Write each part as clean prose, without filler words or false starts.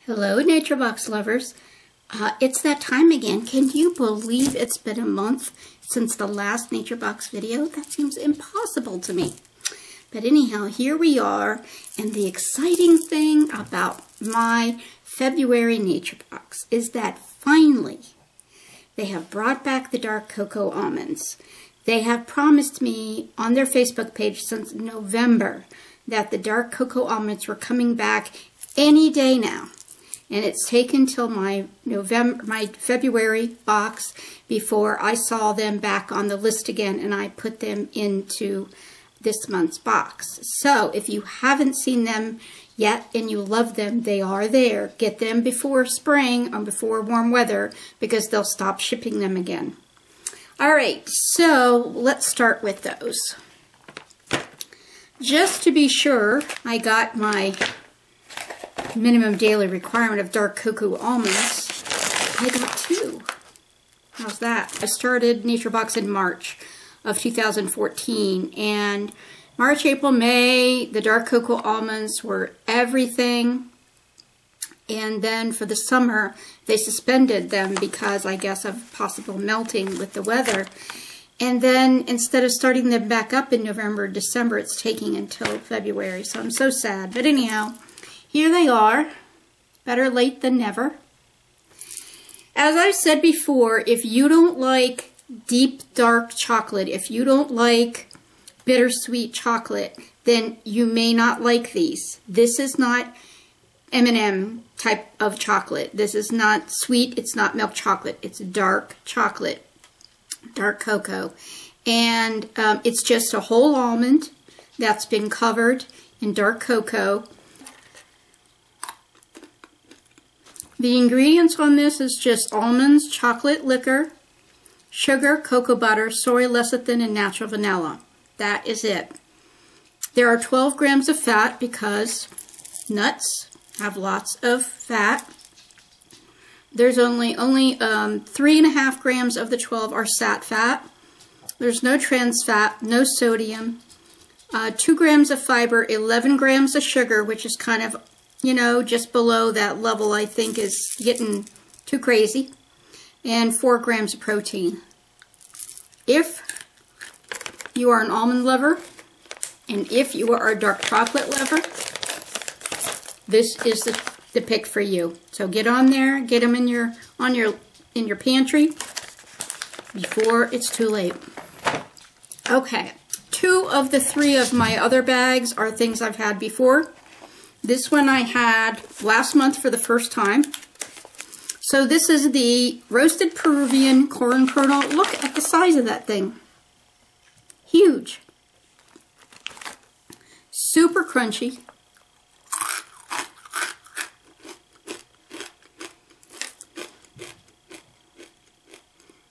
Hello, Nature Box lovers. It's that time again. Can you believe it's been a month since the last Nature Box video? That seems impossible to me. But anyhow, here we are, and the exciting thing about my February Nature Box is that finally they have brought back the Dark Cocoal Almonds. They have promised me on their Facebook page since November that the Dark Cocoal Almonds were coming back any day now. And it's taken till my February box before I saw them back on the list again, and I put them into this month's box. So if you haven't seen them yet and you love them, they are there. Get them before spring or before warm weather because they'll stop shipping them again. All right, so let's start with those. Just to be sure, I got my minimum daily requirement of Dark Cocoal Almonds. I got 2. How's that? I started Nature Box in March of 2014, and March, April, May, the Dark Cocoal Almonds were everything. And then for the summer, they suspended them because, I guess, of possible melting with the weather. And then instead of starting them back up in November, December, it's taking until February. So I'm so sad. But anyhow, here they are. Better late than never. As I've said before, if you don't like deep dark chocolate, if you don't like bittersweet chocolate, then you may not like these. This is not M&M type of chocolate. This is not sweet. It's not milk chocolate. It's dark chocolate, dark cocoa. And it's just a whole almond that's been covered in dark cocoa. The ingredients on this is just almonds, chocolate liquor, sugar, cocoa butter, soy lecithin, and natural vanilla. That is it. There are 12 grams of fat because nuts have lots of fat. There's only 3.5 grams of the 12 are sat fat. There's no trans fat, no sodium, 2 grams of fiber, 11 grams of sugar, which is kind of, you know, just below that level I think is getting too crazy, and 4 grams of protein. If you are an almond lover, and if you are a dark chocolate lover, this is the pick for you. So get on there, get them in your pantry before it's too late. Okay, 2 of the 3 of my other bags are things I've had before. This one I had last month for the first time. So this is the roasted Peruvian corn kernel. Look at the size of that thing. Huge. Super crunchy.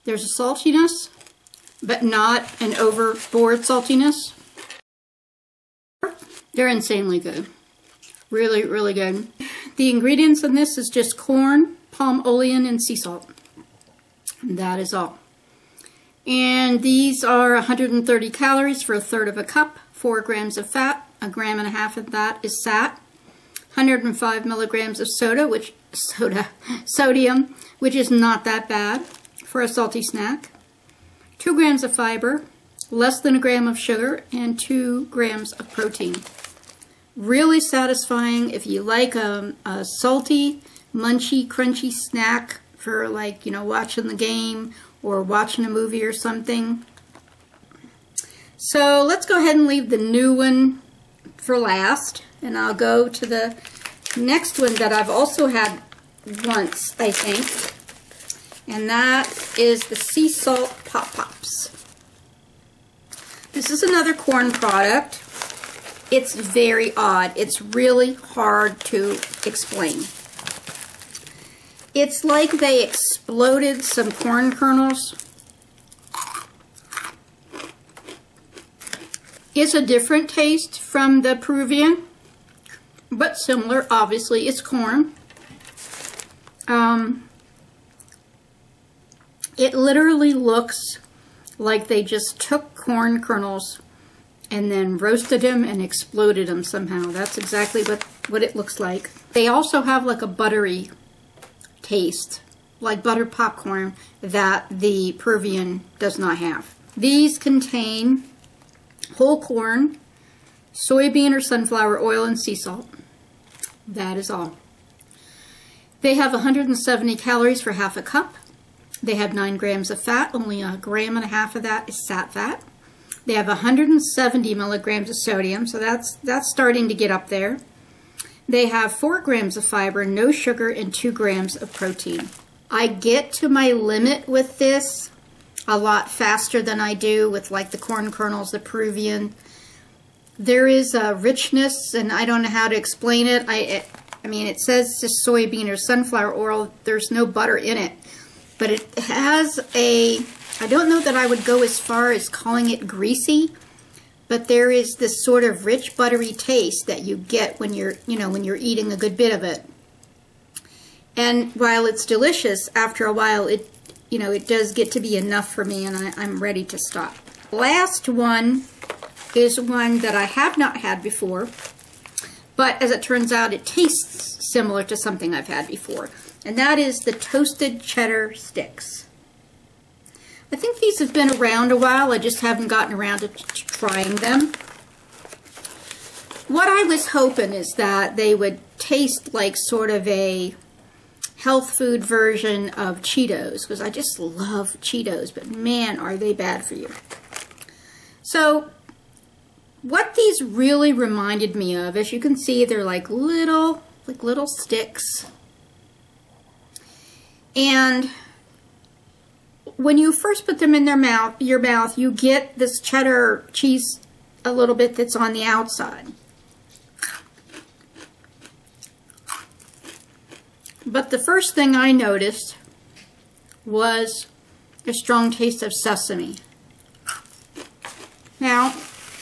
There's a saltiness, but not an overboard saltiness. They're insanely good. Really, really good. The ingredients in this is just corn, palm olein, and sea salt. And that is all. And these are 130 calories for 1/3 of a cup, 4 grams of fat, 1.5 grams of that is sat, 105 milligrams of sodium, which is not that bad for a salty snack, 2 grams of fiber, less than 1 gram of sugar, and 2 grams of protein. Really satisfying if you like a salty, munchy, crunchy snack for, like, you know, watching the game or watching a movie or something. So let's go ahead and leave the new one for last, and I'll go to the next one that I've also had once, I think, and that is the sea salt Pop Pops. This is another corn product. It's very odd. It's really hard to explain. It's like they exploded some corn kernels. It's a different taste from the Peruvian, but similar. Obviously, it's corn. It literally looks like they just took corn kernels and then roasted them and exploded them somehow. That's exactly what it looks like. They also have like a buttery taste, like buttered popcorn, that the Peruvian does not have. These contain whole corn, soybean or sunflower oil, and sea salt. That is all. They have 170 calories for half a cup. They have 9 grams of fat. Only 1.5 grams of that is sat fat. They have 170 milligrams of sodium, so that's starting to get up there. They have 4 grams of fiber, no sugar, and 2 grams of protein. I get to my limit with this a lot faster than I do with like the corn kernels, the Peruvian. There is a richness, and I don't know how to explain it. I mean, it says just soybean or sunflower oil. There's no butter in it. But it has a, I don't know that I would go as far as calling it greasy, but there is this sort of rich buttery taste that you get when you're, when you're eating a good bit of it. And while it's delicious, after a while it does get to be enough for me, and I'm ready to stop. Last one is one that I have not had before, but as it turns out, it tastes similar to something I've had before, and that is the toasted cheddar Stix. I think these have been around a while. I just haven't gotten around to trying them. What I was hoping is that they would taste like sort of a health food version of Cheetos, because I just love Cheetos, but man, are they bad for you. So what these really reminded me of, as you can see, they're like little sticks. And when you first put them in your mouth, you get this cheddar cheese a little bit that's on the outside. But the first thing I noticed was a strong taste of sesame. Now,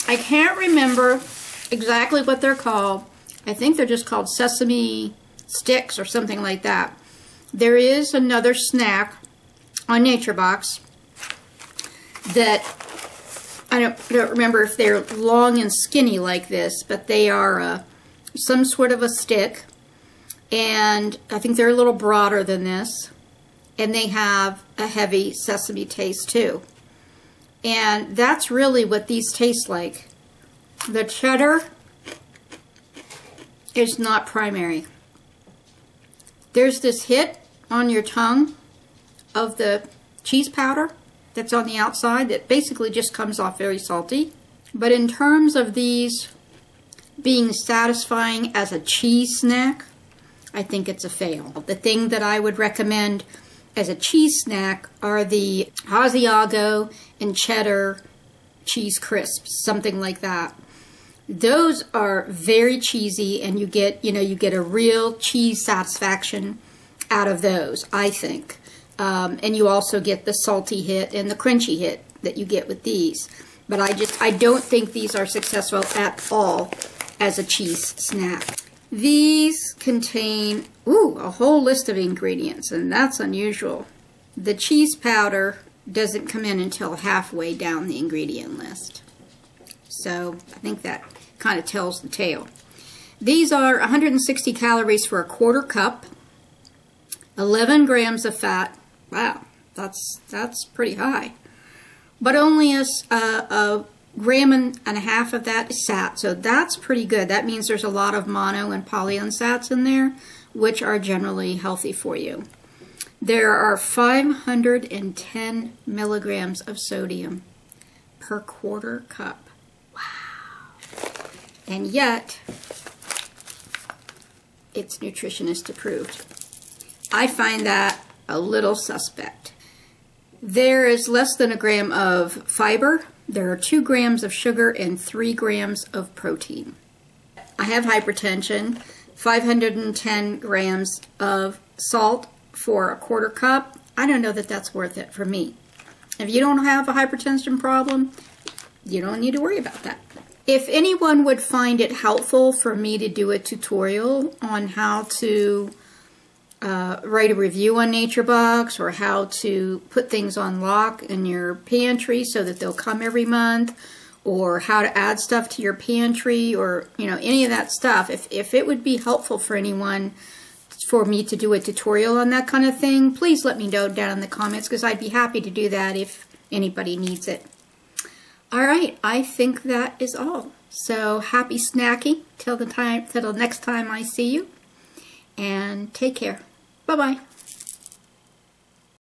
I can't remember exactly what they're called. I think they're just called sesame sticks or something like that. There is another snack on Nature Box that I don't remember if they're long and skinny like this, but they are some sort of a stick, and I think they're a little broader than this, and they have a heavy sesame taste too. And that's really what these taste like. The cheddar is not primary. There's this hit on your tongue of the cheese powder that's on the outside that basically just comes off very salty. But in terms of these being satisfying as a cheese snack, I think it's a fail. The thing that I would recommend as a cheese snack are the Asiago and cheddar cheese crisps, something like that. Those are very cheesy, and you get a real cheese satisfaction out of those, I think. And you also get the salty hit and the crunchy hit that you get with these. But I don't think these are successful at all as a cheese snack. These contain, a whole list of ingredients, and that's unusual. The cheese powder doesn't come in until halfway down the ingredient list. So I think that kind of tells the tale. These are 160 calories for a quarter cup, 11 grams of fat. Wow, that's pretty high. But only a gram and a half of that is sat, so that's pretty good. That means there's a lot of mono and polyunsats in there, which are generally healthy for you. There are 510 milligrams of sodium per quarter cup. Wow. And yet, it's nutritionist approved. I find that a little suspect. There is less than a gram of fiber. There are 2 grams of sugar and 3 grams of protein. I have hypertension, 510 grams of salt for a quarter cup. I don't know that that's worth it for me. If you don't have a hypertension problem, you don't need to worry about that. If anyone would find it helpful for me to do a tutorial on how to write a review on NatureBox, or how to put things on lock in your pantry so that they'll come every month, or how to add stuff to your pantry, or any of that stuff. If it would be helpful for anyone for me to do a tutorial on that kind of thing, please let me know down in the comments, because I'd be happy to do that if anybody needs it. Alright, I think that is all. So happy snacking till the next time I see you, and take care. Bye-bye.